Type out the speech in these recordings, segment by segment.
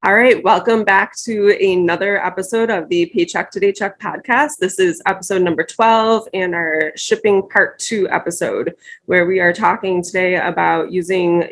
All right, welcome back to another episode of the Paycheck to Daycheck podcast. This is episode number 12 and our shipping part 2 episode, where we are talking today about using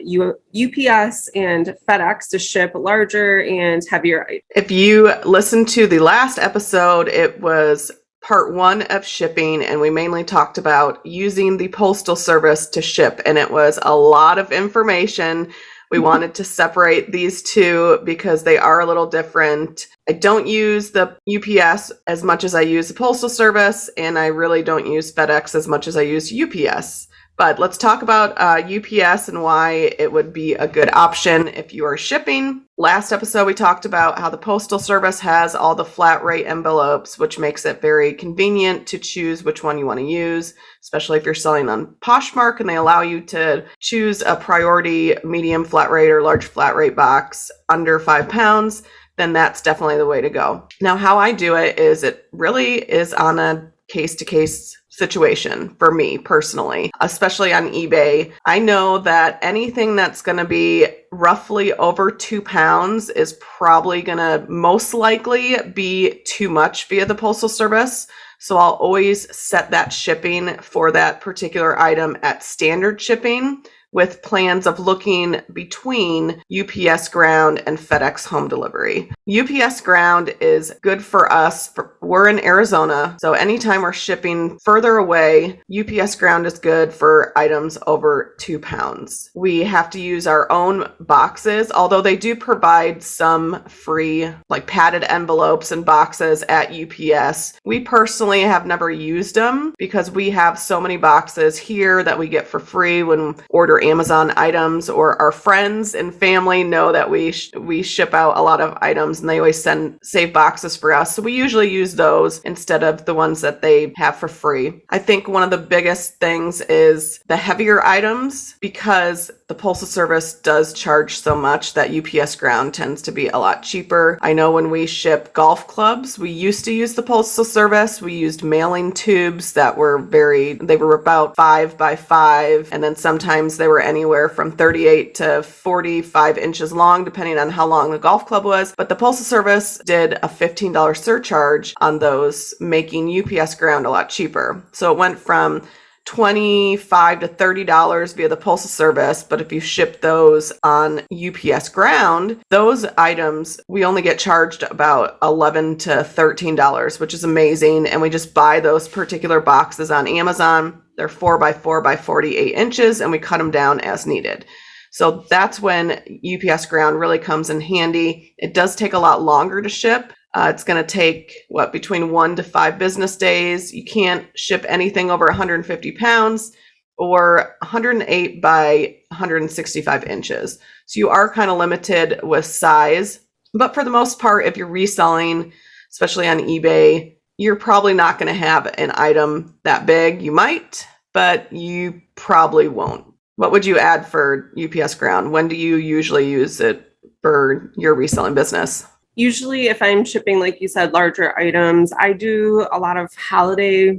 UPS and FedEx to ship larger and heavier items. If you listened to the last episode, it was part 1 of shipping, and we mainly talked about using the postal service to ship, and it was a lot of information. We wanted to separate these two because they are a little different. I don't use the UPS as much as I use the postal service, and I really don't use FedEx as much as I use UPS. But let's talk about UPS and why it would be a good option if you are shipping. Last episode, we talked about how the Postal Service has all the flat rate envelopes, which makes it very convenient to choose which one you want to use, especially if you're selling on Poshmark and they allow you to choose a priority medium flat rate or large flat rate box under 5 pounds. Then that's definitely the way to go. Now, how I do it is it really is on a case-to-case situation for me personally, especially on eBay. I know that anything that's going to be roughly over 2 pounds is probably going to most likely be too much via the Postal Service. So I'll always set that shipping for that particular item at standard shipping, with plans of looking between UPS Ground and FedEx Home Delivery. UPS Ground is good for us. We're in Arizona, so anytime we're shipping further away, UPS Ground is good for items over 2 pounds. We have to use our own boxes, although they do provide some free, like padded envelopes and boxes at UPS. We personally have never used them because we have so many boxes here that we get for free when order Amazon items, or our friends and family know that we ship out a lot of items and they always save boxes for us. So we usually use those instead of the ones that they have for free. I think one of the biggest things is the heavier items, because the Postal Service does charge so much that UPS Ground tends to be a lot cheaper. I know when we ship golf clubs, we used to use the Postal Service. We used mailing tubes that were they were about 5 by 5, and then sometimes they were anywhere from 38 to 45 inches long, depending on how long the golf club was. But the Postal Service did a $15 surcharge on those, making UPS Ground a lot cheaper. So it went from $25 to $30 via the Postal Service, but if you ship those on UPS Ground, those items, we only get charged about $11 to $13, which is amazing. And we just buy those particular boxes on Amazon. They're 4 by 4 by 48 inches, and we cut them down as needed. So that's when UPS Ground really comes in handy. It does take a lot longer to ship. It's going to take, between 1 to 5 business days. You can't ship anything over 150 pounds or 108 by 165 inches. So you are kind of limited with size. But for the most part, if you're reselling, especially on eBay, you're probably not going to have an item that big. You might, but you probably won't. What would you add for UPS Ground? When do you usually use it for your reselling business? Usually if I'm shipping, like you said, larger items, I do a lot of holiday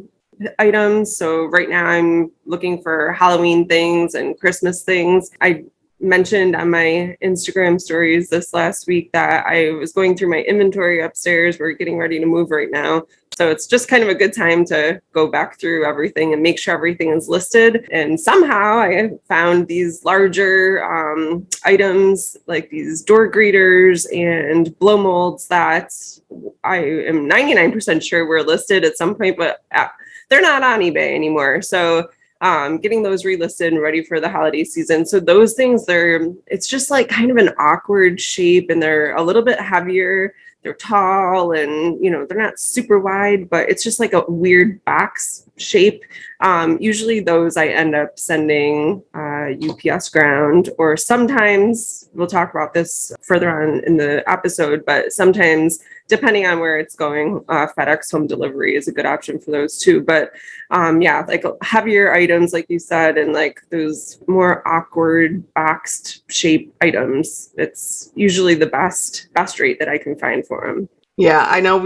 items. So right now I'm looking for Halloween things and Christmas things. I mentioned on my Instagram stories this last week that I was going through my inventory upstairs. We're getting ready to move right now. So it's just kind of a good time to go back through everything and make sure everything is listed. And somehow I found these larger items, like these door greeters and blow molds, that I am 99% sure were listed at some point, but they're not on eBay anymore. So getting those relisted and ready for the holiday season. So those things, it's just like kind of an awkward shape, and they're a little bit heavier. They're tall, and they're not super wide, but it's just like a weird box shape. Usually those I end up sending UPS Ground, or sometimes we'll talk about this further on in the episode, but sometimes, depending on where it's going, FedEx Home Delivery is a good option for those too. But like heavier items, like you said, and like those more awkward boxed shape items, it's usually the best rate that I can find for them. Yeah, I know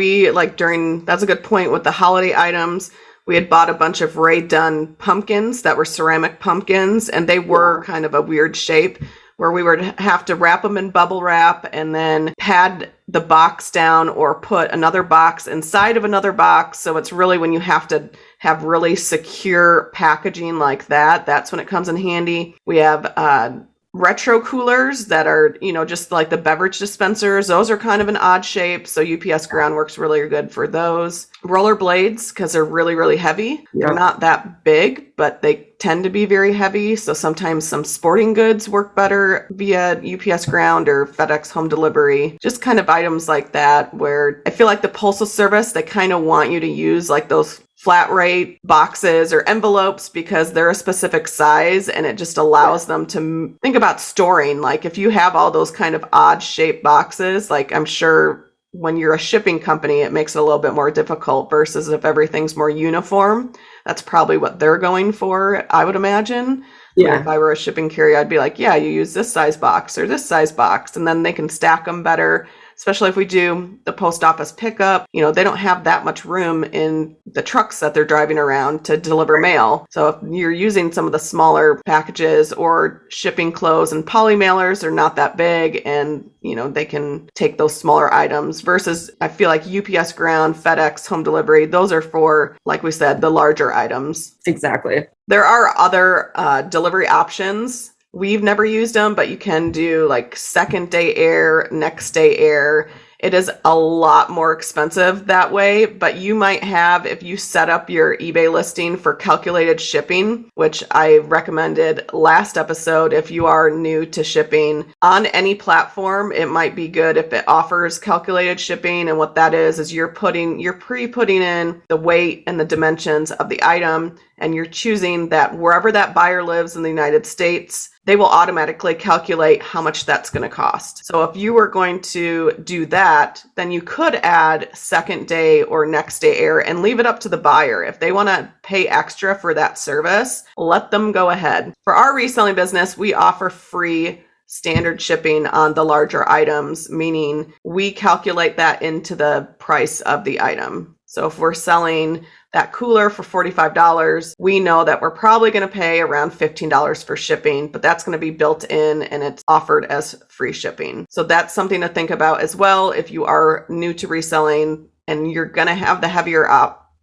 that's a good point with the holiday items. We had bought a bunch of Ray Dunn pumpkins that were ceramic pumpkins, and they were kind of a weird shape. where we would have to wrap them in bubble wrap and then pad the box down or put another box inside of another box. So it's really when you have to have really secure packaging like that, that's when it comes in handy. We have retro coolers that are, just like the beverage dispensers. Those are kind of an odd shape. So UPS ground works really good for those. Roller blades, because they're really, really heavy. Yeah. They're not that big, but they tend to be very heavy. So sometimes some sporting goods work better via UPS ground or FedEx home delivery. Just kind of items like that where I feel like the postal service, they kind of want you to use like those flat rate boxes or envelopes because they're a specific size, and it just allows them to think about storing. Like if you have all those kind of odd shaped boxes, like I'm sure when you're a shipping company, it makes it a little bit more difficult versus if everything's more uniform. That's probably what they're going for, I would imagine. Yeah. If I were a shipping carrier, I'd be like, yeah, you use this size box or this size box, and then they can stack them better. Especially if we do the post office pickup, they don't have that much room in the trucks that they're driving around to deliver mail. So if you're using some of the smaller packages or shipping clothes and poly mailers, are not that big, and they can take those smaller items versus I feel like UPS ground, FedEx home delivery, those are for, like we said, the larger items. Exactly. There are other delivery options. We've never used them, but you can do like second day air, next day air. It is a lot more expensive that way, but you might have, if you set up your eBay listing for calculated shipping, which I recommended last episode, if you are new to shipping on any platform, it might be good if it offers calculated shipping. And what that is you're pre-putting in the weight and the dimensions of the item, and you're choosing that wherever that buyer lives in the United States, they will automatically calculate how much that's going to cost. So if you were going to do that, then you could add second day or next day air and leave it up to the buyer. If they want to pay extra for that service, let them go ahead. For our reselling business, we offer free standard shipping on the larger items, meaning we calculate that into the price of the item. So if we're selling that cooler for $45, we know that we're probably going to pay around $15 for shipping, but that's going to be built in and it's offered as free shipping. So that's something to think about as well. If you are new to reselling and you're going to have the heavier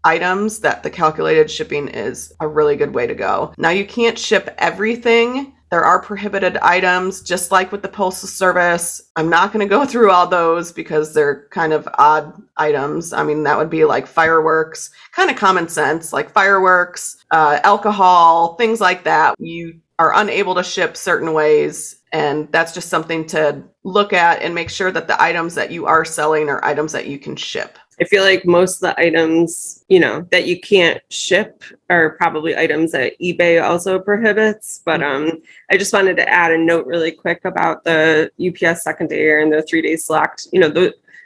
items, that the calculated shipping is a really good way to go. Now, you can't ship everything. There are prohibited items, just like with the Postal Service. I'm not going to go through all those because they're kind of odd items. I mean, that would be like fireworks, kind of common sense, like fireworks, alcohol, things like that. You are unable to ship certain ways, and that's just something to look at and make sure that the items that you are selling are items that you can ship. I feel like most of the items, that you can't ship are probably items that eBay also prohibits. But I just wanted to add a note really quick about the UPS second day air and the 3-day select.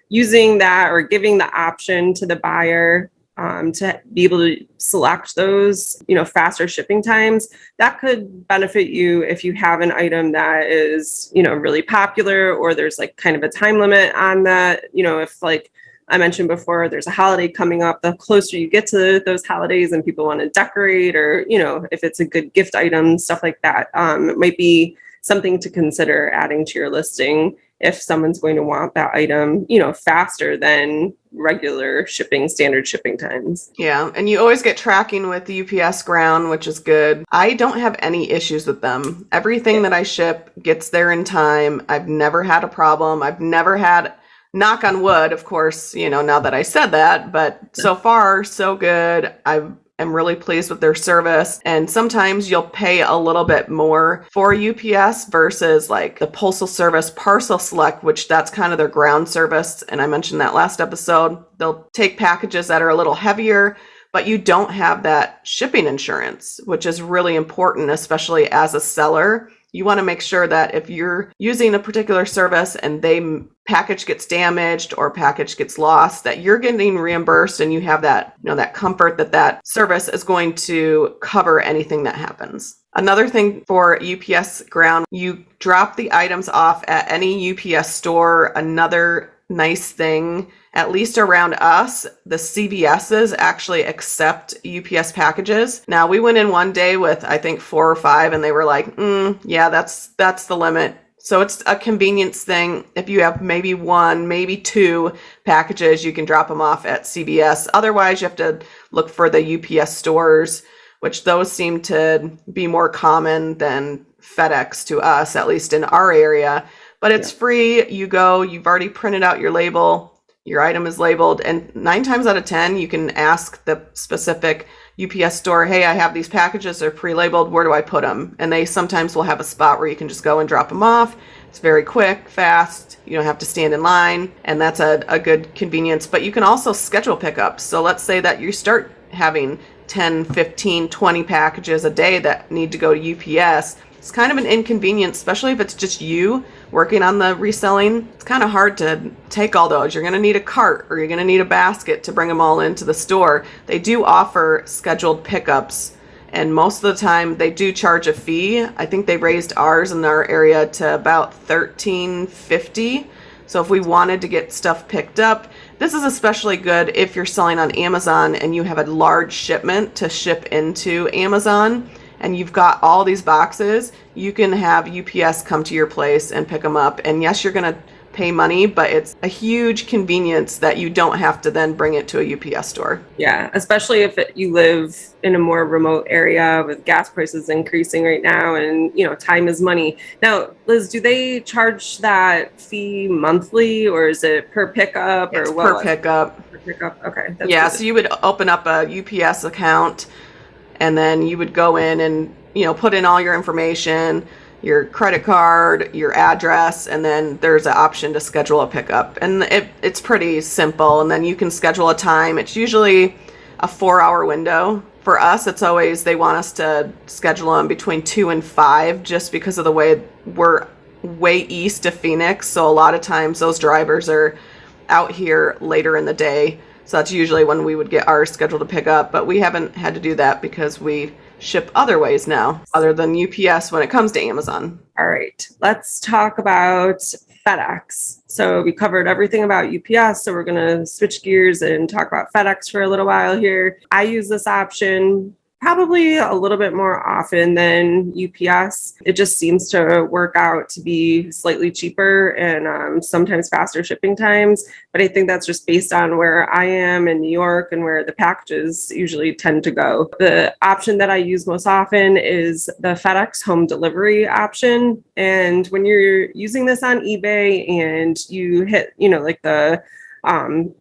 Using that or giving the option to the buyer to be able to select those, faster shipping times, that could benefit you if you have an item that is, really popular, or there's like kind of a time limit on that. If like I mentioned before, there's a holiday coming up, the closer you get to those holidays and people want to decorate, or, if it's a good gift item, stuff like that, it might be something to consider adding to your listing if someone's going to want that item, faster than regular shipping, standard shipping times. Yeah, and you always get tracking with the UPS ground, which is good. I don't have any issues with them. Everything that I ship gets there in time. I've never had a problem. I've never had, knock on wood, of course, now that I said that, but so far, so good. I am really pleased with their service. And sometimes you'll pay a little bit more for UPS versus like the Postal Service Parcel Select, which that's kind of their ground service. And I mentioned that last episode. They'll take packages that are a little heavier, but you don't have that shipping insurance, which is really important, especially as a seller. You want to make sure that if you're using a particular service and package gets damaged or package gets lost, that you're getting reimbursed and you have that, that comfort that service is going to cover anything that happens. Another thing for UPS ground, you drop the items off at any UPS store. Another nice thing, at least around us, the CVSs actually accept UPS packages. Now, we went in one day with, I think, 4 or 5, and they were like, yeah, that's the limit. So it's a convenience thing. If you have maybe 1, maybe 2 packages, you can drop them off at CVS. Otherwise, you have to look for the UPS stores, which those seem to be more common than FedEx to us, at least in our area. But it's free. You go, you've already printed out your label, your item is labeled, and 9 times out of 10, you can ask the specific UPS store, hey, I have these packages, they're pre-labeled, where do I put them? And they sometimes will have a spot where you can just go and drop them off. It's very quick, fast, you don't have to stand in line, and that's a good convenience. But you can also schedule pickups. So let's say that you start having 10, 15, 20 packages a day that need to go to UPS. It's kind of an inconvenience, especially if it's just you working on the reselling. It's kind of hard to take all those. You're going to need a cart or you're going to need a basket to bring them all into the store. They do offer scheduled pickups, and most of the time they do charge a fee. I think they raised ours in our area to about $13.50. So if we wanted to get stuff picked up, this is especially good if you're selling on Amazon and you have a large shipment to ship into Amazon, and you've got all these boxes. You can have UPS come to your place and pick them up. And yes, you're going to pay money, but it's a huge convenience that you don't have to then bring it to a UPS store. Yeah, especially if you live in a more remote area with gas prices increasing right now, and time is money. Now, Liz, do they charge that fee monthly, or is it per pickup, or It's what? per pickup. Per pickup. Okay. Yeah, so you would open up a UPS account, and then you would go in and put in all your information, your credit card, your address, and then there's an option to schedule a pickup. And it's pretty simple. And then you can schedule a time. It's usually a 4-hour window. For us, it's always they want us to schedule them between 2 and 5, just because of the way we're way east of Phoenix. So a lot of times those drivers are out here later in the day. So that's usually when we would get ours scheduled to pick up. But we haven't had to do that because we ship other ways now, other than UPS when it comes to Amazon. All right, let's talk about FedEx. So we covered everything about UPS. So we're going to switch gears and talk about FedEx for a little while here. I use this option probably a little bit more often than UPS. It just seems to work out to be slightly cheaper and sometimes faster shipping times. But I think that's just based on where I am in New York and where the packages usually tend to go. The option that I use most often is the FedEx home delivery option. And when you're using this on eBay and you hit, like the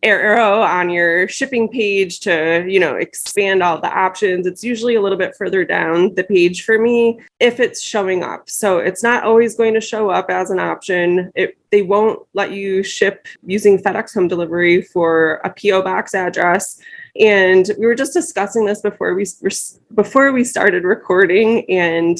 arrow on your shipping page to, expand all the options, it's usually a little bit further down the page for me if it's showing up. So it's not always going to show up as an option. They won't let you ship using FedEx home delivery for a PO box address. And we were just discussing this before we started recording, and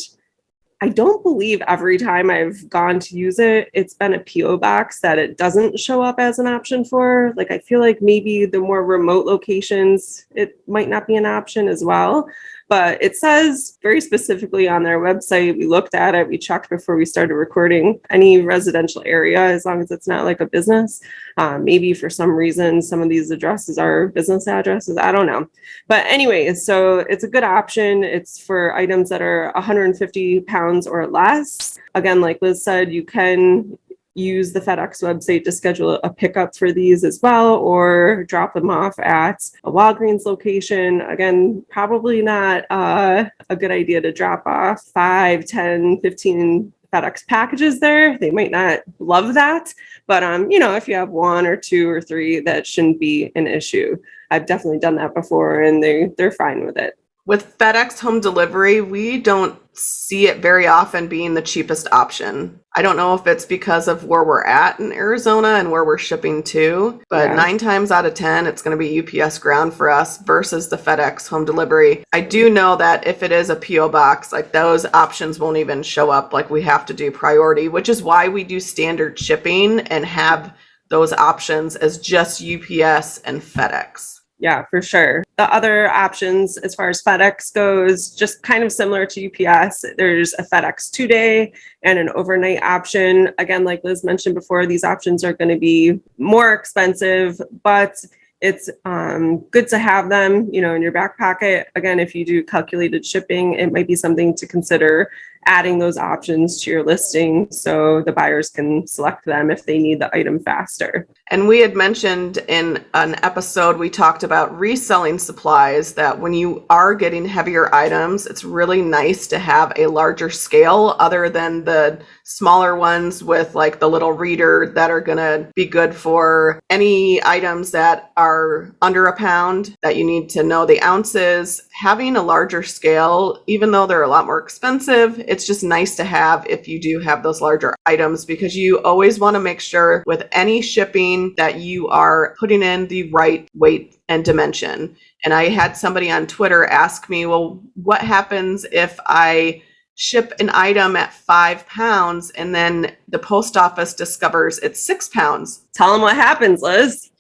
I don't believe every time I've gone to use it, it's been a PO box that it doesn't show up as an option for. Like, I feel like maybe the more remote locations, it might not be an option as well. But it says very specifically on their website, we looked at it, we checked before we started recording, any residential area, as long as it's not like a business. Maybe for some reason, some of these addresses are business addresses. I don't know. But anyway, so it's a good option. It's for items that are 150 pounds or less. Again, like Liz said, you can use the FedEx website to schedule a pickup for these as well, or drop them off at a Walgreens location. Again, probably not a good idea to drop off 5, 10, 15 FedEx packages there. They might not love that, but if you have 1 or 2 or 3, that shouldn't be an issue. I've definitely done that before, and they're fine with it. With FedEx home delivery, we don't see it very often being the cheapest option. I don't know if it's because of where we're at in Arizona and where we're shipping to, but 9 times out of 10, it's going to be UPS ground for us versus the FedEx home delivery. I do know that if it is a PO box, like those options won't even show up. Like, we have to do priority, which is why we do standard shipping and have those options as just UPS and FedEx. Yeah, for sure. The other options as far as FedEx goes, just kind of similar to UPS, there's a FedEx 2-day and an overnight option. Again, like Liz mentioned before, these options are going to be more expensive, but it's good to have them, in your back pocket. Again, if you do calculated shipping, it might be something to consider adding those options to your listing so the buyers can select them if they need the item faster. And we had mentioned in an episode, we talked about reselling supplies, that when you are getting heavier items, it's really nice to have a larger scale other than the smaller ones with like the little reader that are going to be good for any items that are under a pound that you need to know the ounces. Having a larger scale, even though they're a lot more expensive, it's just nice to have if you do have those larger items, because you always want to make sure with any shipping that you are putting in the right weight and dimension. And I had somebody on Twitter ask me, well, what happens if I ship an item at 5 pounds and then the post office discovers it's 6 pounds? Tell them what happens, Liz.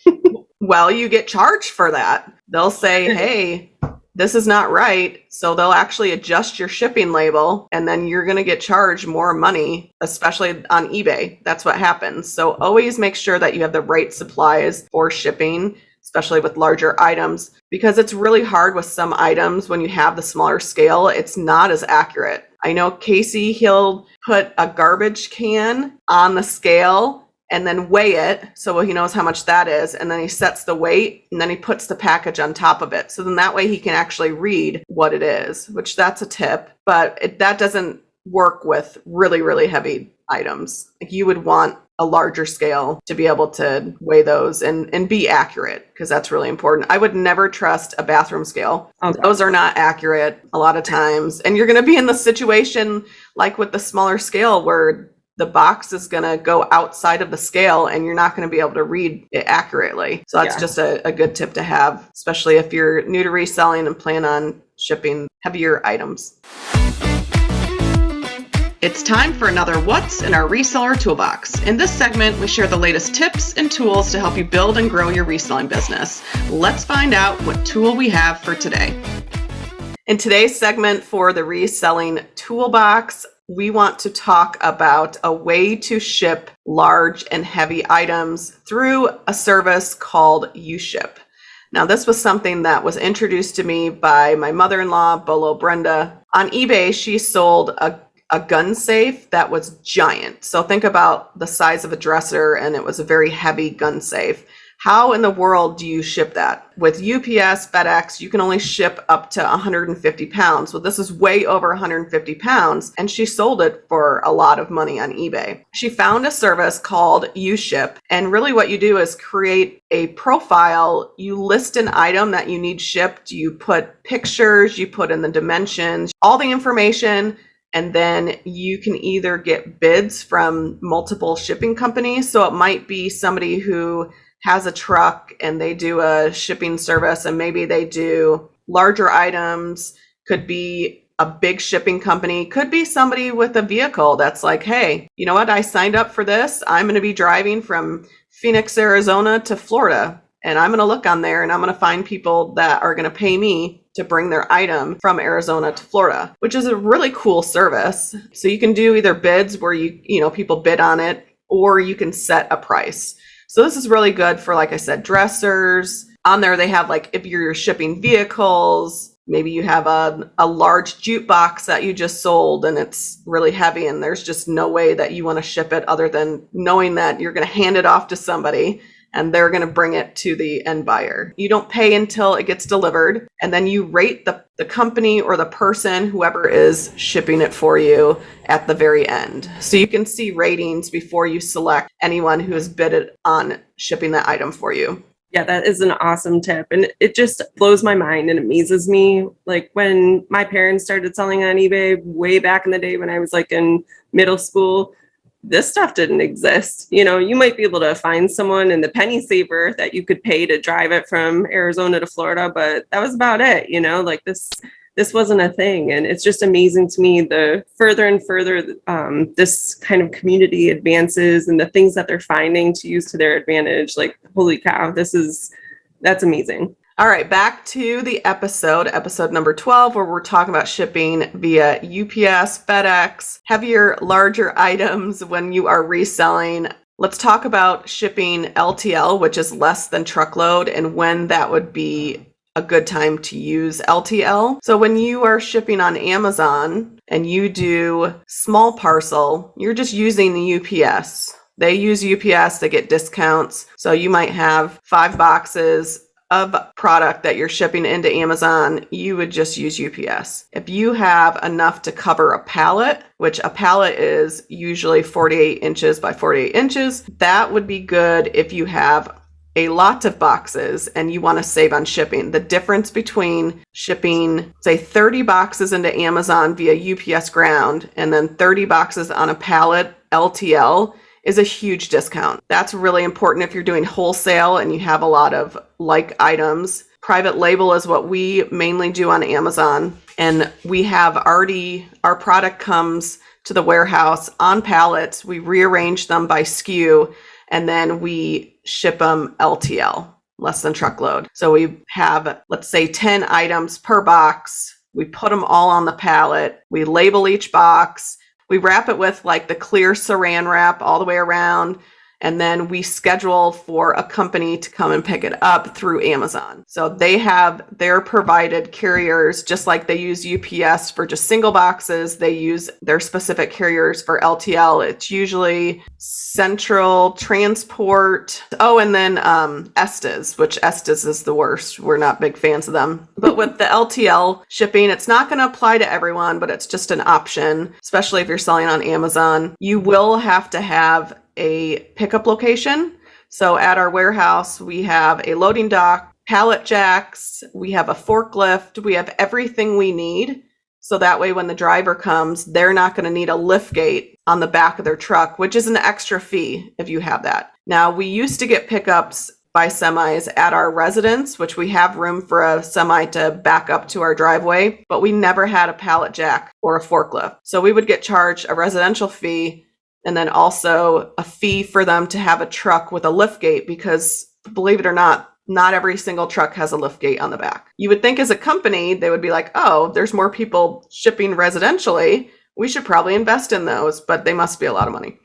Well, you get charged for that. They'll say, hey, this is not right. So they'll actually adjust your shipping label, and then you're going to get charged more money, especially on eBay. That's what happens. So always make sure that you have the right supplies for shipping, especially with larger items, because it's really hard with some items when you have the smaller scale. It's not as accurate. I know Casey, he'll put a garbage can on the scale and then weigh it so he knows how much that is, and then he sets the weight, and then he puts the package on top of it, so then that way he can actually read what it is, which that's a tip. But that doesn't work with really, really heavy items. Like, you would want a larger scale to be able to weigh those and be accurate, because that's really important. I would never trust a bathroom scale. Okay. Those are not accurate a lot of times, and you're going to be in the situation like with the smaller scale where the box is going to go outside of the scale and you're not going to be able to read it accurately. So that's just a good tip to have, especially if you're new to reselling and plan on shipping heavier items. It's time for another What's in Our Reseller Toolbox. In this segment, we share the latest tips and tools to help you build and grow your reselling business. Let's find out what tool we have for today. In today's segment for the Reselling Toolbox, we want to talk about a way to ship large and heavy items through a service called Uship. Now, this was something that was introduced to me by my mother-in-law, Bolo Brenda. On eBay, she sold a gun safe that was giant. So think about the size of a dresser, and it was a very heavy gun safe. How in the world do you ship that? With UPS, FedEx, you can only ship up to 150 pounds. Well, this is way over 150 pounds, and she sold it for a lot of money on eBay. She found a service called Uship, and really what you do is create a profile. You list an item that you need shipped, you put pictures, you put in the dimensions, all the information, and then you can either get bids from multiple shipping companies. So it might be somebody who has a truck and they do a shipping service, and maybe they do larger items. Could be a big shipping company, could be somebody with a vehicle that's like, hey, you know what? I signed up for this. I'm going to be driving from Phoenix, Arizona to Florida, and I'm going to look on there and I'm going to find people that are going to pay me to bring their item from Arizona to Florida, which is a really cool service. So you can do either bids where people bid on it, or you can set a price. So this is really good for, like I said, dressers. On there, they have, like, if you're shipping vehicles, maybe you have a large jukebox that you just sold and it's really heavy and there's just no way that you want to ship it other than knowing that you're going to hand it off to somebody and they're going to bring it to the end buyer. You don't pay until it gets delivered, and then you rate the company or the person, whoever is shipping it for you, at the very end. So you can see ratings before you select anyone who has bid on shipping that item for you. Yeah, that is an awesome tip. And it just blows my mind and amazes me. Like, when my parents started selling on eBay way back in the day when I was like in middle school, this stuff didn't exist. You might be able to find someone in the penny saver that you could pay to drive it from Arizona to Florida, but that was about it. Like this wasn't a thing. And it's just amazing to me, the further and further this kind of community advances and the things that they're finding to use to their advantage. Like, holy cow, that's amazing. All right, back to the episode number 12, where we're talking about shipping via UPS, FedEx, heavier, larger items when you are reselling. Let's talk about shipping LTL, which is less than truckload, and when that would be a good time to use LTL. So when you are shipping on Amazon and you do small parcel, you're just using the UPS. They use UPS, they get discounts. So you might have 5 boxes of product that you're shipping into Amazon, you would just use UPS. If you have enough to cover a pallet, which a pallet is usually 48 inches by 48 inches, that would be good if you have a lot of boxes and you want to save on shipping. The difference between shipping, say, 30 boxes into Amazon via UPS ground and then 30 boxes on a pallet LTL is a huge discount. That's really important if you're doing wholesale and you have a lot of like items. Private label is what we mainly do on Amazon. And we have already, our product comes to the warehouse on pallets. We rearrange them by SKU and then we ship them LTL, less than truckload. So we have, let's say, 10 items per box. We put them all on the pallet. We label each box. We wrap it with like the clear saran wrap all the way around. And then we schedule for a company to come and pick it up through Amazon. So they have their provided carriers, just like they use UPS for just single boxes. They use their specific carriers for LTL. It's usually Central Transport. Oh, and then Estes, which Estes is the worst. We're not big fans of them. But with the LTL shipping, it's not going to apply to everyone, but it's just an option, especially if you're selling on Amazon. You will have to have a pickup location. So at our warehouse, we have a loading dock, pallet jacks, we have a forklift, we have everything we need. So that way when the driver comes, they're not going to need a lift gate on the back of their truck, which is an extra fee if you have that. Now, we used to get pickups by semis at our residence, which we have room for a semi to back up to our driveway, but we never had a pallet jack or a forklift. So we would get charged a residential fee and then also a fee for them to have a truck with a lift gate, because believe it or not every single truck has a lift gate on the back. You would think as a company, they would be like, oh, there's more people shipping residentially. We should probably invest in those, but they must be a lot of money.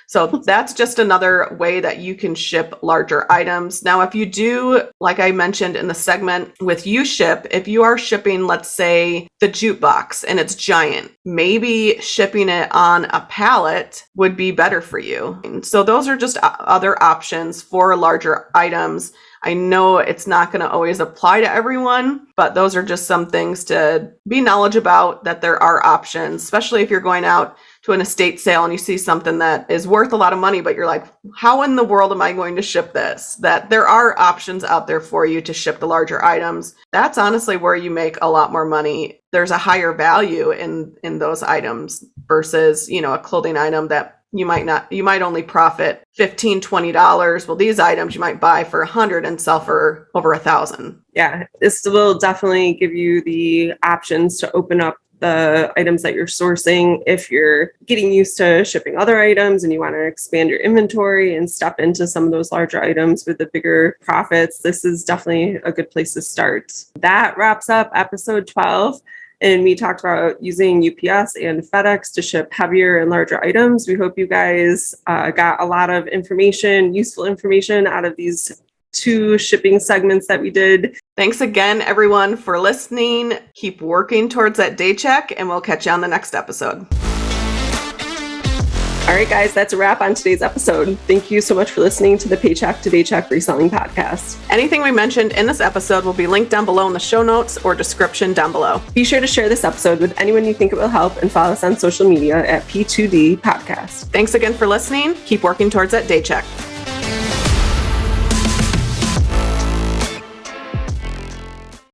So that's just another way that you can ship larger items. Now, if you do, like I mentioned in the segment with Uship, if you are shipping, let's say, the jukebox and it's giant, maybe shipping it on a pallet would be better for you. And so those are just other options for larger items. I know it's not going to always apply to everyone, but those are just some things to be knowledgeable about, that there are options, especially if you're going out to an estate sale and you see something that is worth a lot of money, but you're like, how in the world am I going to ship this? That there are options out there for you to ship the larger items. That's honestly where you make a lot more money. There's a higher value in those items versus, a clothing item that you might only profit $15, $20. Well, these items you might buy for $100 and sell for over $1,000. Yeah, this will definitely give you the options to open up the items that you're sourcing. If you're getting used to shipping other items and you want to expand your inventory and step into some of those larger items with the bigger profits, this is definitely a good place to start. That wraps up episode 12. And we talked about using UPS and FedEx to ship heavier and larger items. We hope you guys got a lot of information, useful information out of these 2 shipping segments that we did. Thanks again, everyone, for listening. Keep working towards that Daycheck, and we'll catch you on the next episode. All right, guys, that's a wrap on today's episode. Thank you so much for listening to the Paycheck to Daycheck Reselling Podcast. Anything we mentioned in this episode will be linked down below in the show notes or description down below. Be sure to share this episode with anyone you think it will help and follow us on social media at P2D Podcast. Thanks again for listening. Keep working towards that Daycheck.